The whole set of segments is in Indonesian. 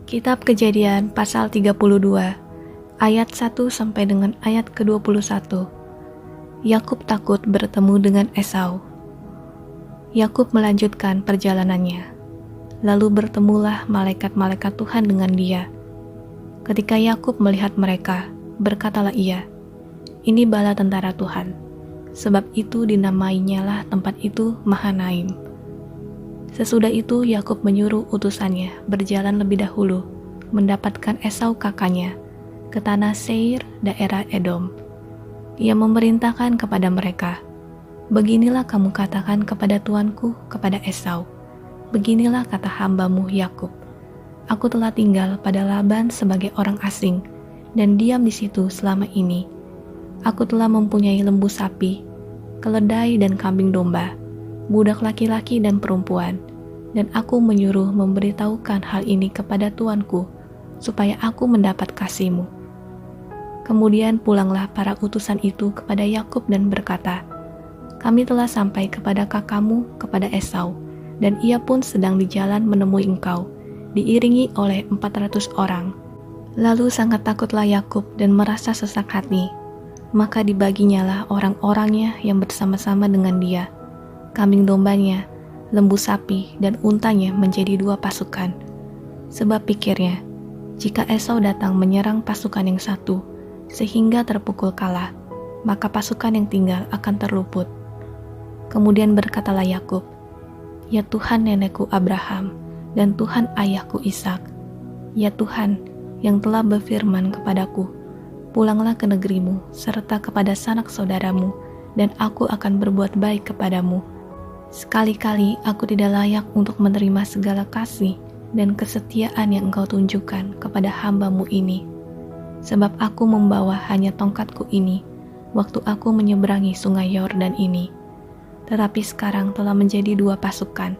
Kitab Kejadian pasal 32 ayat 1 sampai dengan ayat ke-21. Yakub takut bertemu dengan Esau. Yakub melanjutkan perjalanannya. Lalu bertemulah malaikat-malaikat Tuhan dengan dia. Ketika Yakub melihat mereka, berkatalah ia, "Ini bala tentara Tuhan." Sebab itu dinamainya lah tempat itu Mahanaim. Sesudah itu Yakub menyuruh utusannya berjalan lebih dahulu, mendapatkan Esau kakaknya, ke tanah Seir, daerah Edom. Ia memerintahkan kepada mereka, "Beginilah kamu katakan kepada tuanku, kepada Esau, beginilah kata hambamu Yakub, aku telah tinggal pada Laban sebagai orang asing, dan diam di situ selama ini. Aku telah mempunyai lembu sapi, keledai dan kambing domba, budak laki-laki dan perempuan, dan aku menyuruh memberitahukan hal ini kepada tuanku, supaya aku mendapat kasihmu." Kemudian pulanglah para utusan itu kepada Yakub dan berkata, "Kami telah sampai kepada kakakmu, kepada Esau, dan ia pun sedang di jalan menemui engkau, diiringi oleh 400 orang. Lalu sangat takutlah Yakub dan merasa sesak hati. Maka dibaginyalah orang-orangnya yang bersama-sama dengan dia, kambing dombanya, lembu sapi, dan untanya menjadi 2 pasukan. Sebab pikirnya, jika Esau datang menyerang pasukan yang satu, sehingga terpukul kalah, maka pasukan yang tinggal akan terluput. Kemudian berkatalah Yakub, "Ya Tuhan nenekku Abraham, dan Tuhan ayahku Ishak, ya Tuhan yang telah berfirman kepadaku, pulanglah ke negerimu, serta kepada sanak saudaramu, dan aku akan berbuat baik kepadamu. Sekali-kali aku tidak layak untuk menerima segala kasih dan kesetiaan yang engkau tunjukkan kepada hambamu ini. Sebab aku membawa hanya tongkatku ini, waktu aku menyeberangi sungai Yordan ini. Tetapi sekarang telah menjadi 2 pasukan.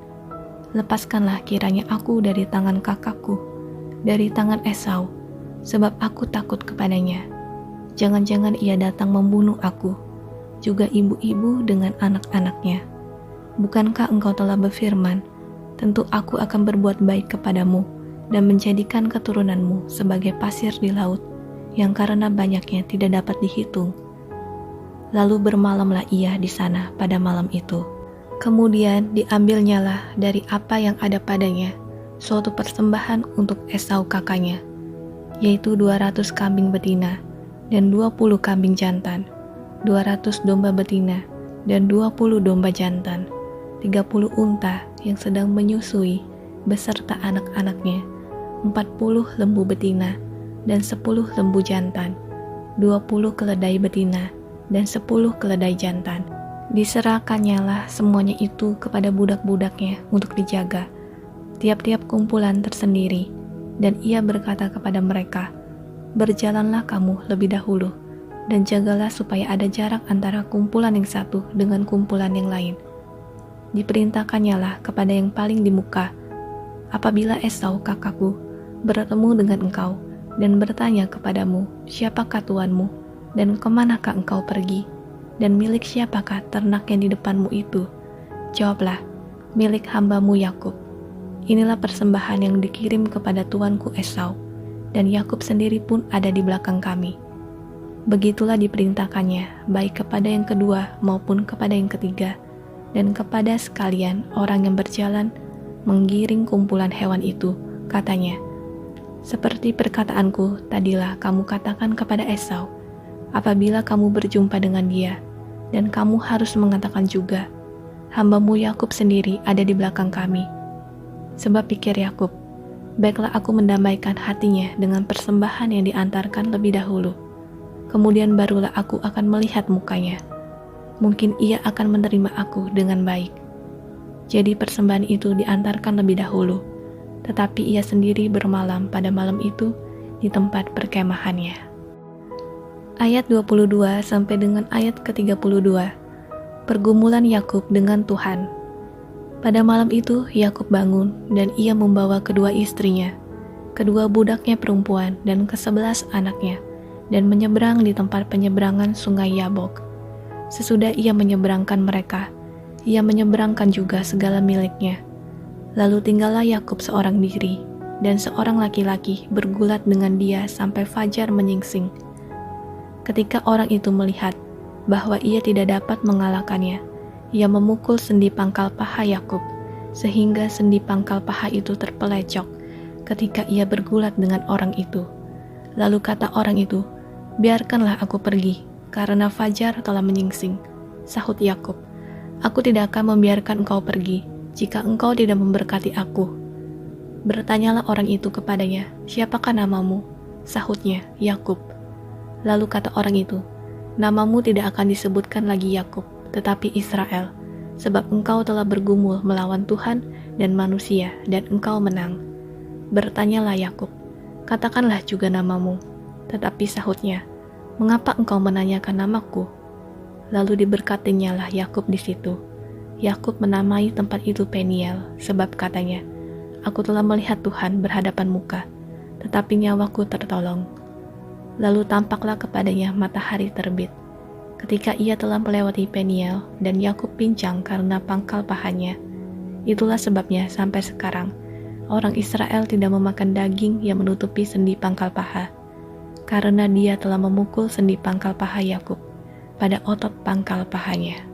Lepaskanlah kiranya aku dari tangan kakakku, dari tangan Esau, sebab aku takut kepadanya. Jangan-jangan ia datang membunuh aku, juga ibu-ibu dengan anak-anaknya. Bukankah engkau telah berfirman, tentu aku akan berbuat baik kepadamu dan menjadikan keturunanmu sebagai pasir di laut, yang karena banyaknya tidak dapat dihitung." Lalu bermalamlah ia di sana pada malam itu. Kemudian diambilnyalah dari apa yang ada padanya suatu persembahan untuk Esau kakaknya, yaitu 200 kambing betina dan 20 kambing jantan, 200 domba betina dan 20 domba jantan, 30 unta yang sedang menyusui beserta anak-anaknya, 40 lembu betina dan 10 lembu jantan, 20 keledai betina dan 10 keledai jantan. Diserahkannyalah semuanya itu kepada budak-budaknya untuk dijaga, tiap-tiap kumpulan tersendiri, dan ia berkata kepada mereka, "Berjalanlah kamu lebih dahulu, dan jagalah supaya ada jarak antara kumpulan yang satu dengan kumpulan yang lain." Diperintahkannyalah kepada yang paling di muka, "Apabila Esau kakakku bertemu dengan engkau dan bertanya kepadamu, siapakah tuanmu, dan kemanakah engkau pergi, dan milik siapakah ternak yang di depanmu itu? Jawablah, milik hambamu Yakub. Inilah persembahan yang dikirim kepada tuanku Esau, dan Yakub sendiri pun ada di belakang kami." Begitulah diperintahkannya, baik kepada yang kedua maupun kepada yang ketiga, dan kepada sekalian orang yang berjalan menggiring kumpulan hewan itu, katanya, "Seperti perkataanku tadilah kamu katakan kepada Esau, apabila kamu berjumpa dengan dia, dan kamu harus mengatakan juga, hambamu Yakub sendiri ada di belakang kami." Sebab pikir Yakub, "Baiklah aku mendamaikan hatinya dengan persembahan yang diantarkan lebih dahulu. Kemudian barulah aku akan melihat mukanya. Mungkin ia akan menerima aku dengan baik." Jadi persembahan itu diantarkan lebih dahulu, tetapi ia sendiri bermalam pada malam itu di tempat perkemahannya. Ayat 22 sampai dengan ayat ke-32. Pergumulan Yakub dengan Tuhan. Pada malam itu Yakub bangun, dan ia membawa kedua istrinya, kedua budaknya perempuan, dan ke-11 anaknya, dan menyeberang di tempat penyeberangan sungai Yabok. Sesudah ia menyeberangkan mereka, ia menyeberangkan juga segala miliknya. Lalu tinggallah Yakub seorang diri, dan seorang laki-laki bergulat dengan dia sampai fajar menyingsing. Ketika orang itu melihat bahwa ia tidak dapat mengalahkannya, ia memukul sendi pangkal paha Yakub, sehingga sendi pangkal paha itu terpelecok ketika ia bergulat dengan orang itu. Lalu kata orang itu, "Biarkanlah aku pergi, karena fajar telah menyingsing." Sahut Yakub, "Aku tidak akan membiarkan engkau pergi, jika engkau tidak memberkati aku." Bertanyalah orang itu kepadanya, "Siapakah namamu?" Sahutnya, "Yakub." Lalu kata orang itu, "Namamu tidak akan disebutkan lagi Yakub, tetapi Israel, sebab engkau telah bergumul melawan Tuhan dan manusia, dan engkau menang." Bertanyalah Yakub, "Katakanlah juga namamu." Tetapi sahutnya, "Mengapa engkau menanyakan namaku?" Lalu diberkatinyalah Yakub di situ. Yakub menamai tempat itu Peniel, sebab katanya, "Aku telah melihat Tuhan berhadapan muka, tetapi nyawaku tertolong." Lalu tampaklah kepadanya matahari terbit, ketika ia telah melewati Peniel, dan Yakub pincang karena pangkal pahanya. Itulah sebabnya sampai sekarang, orang Israel tidak memakan daging yang menutupi sendi pangkal paha, karena dia telah memukul sendi pangkal paha Yakub pada otot pangkal pahanya.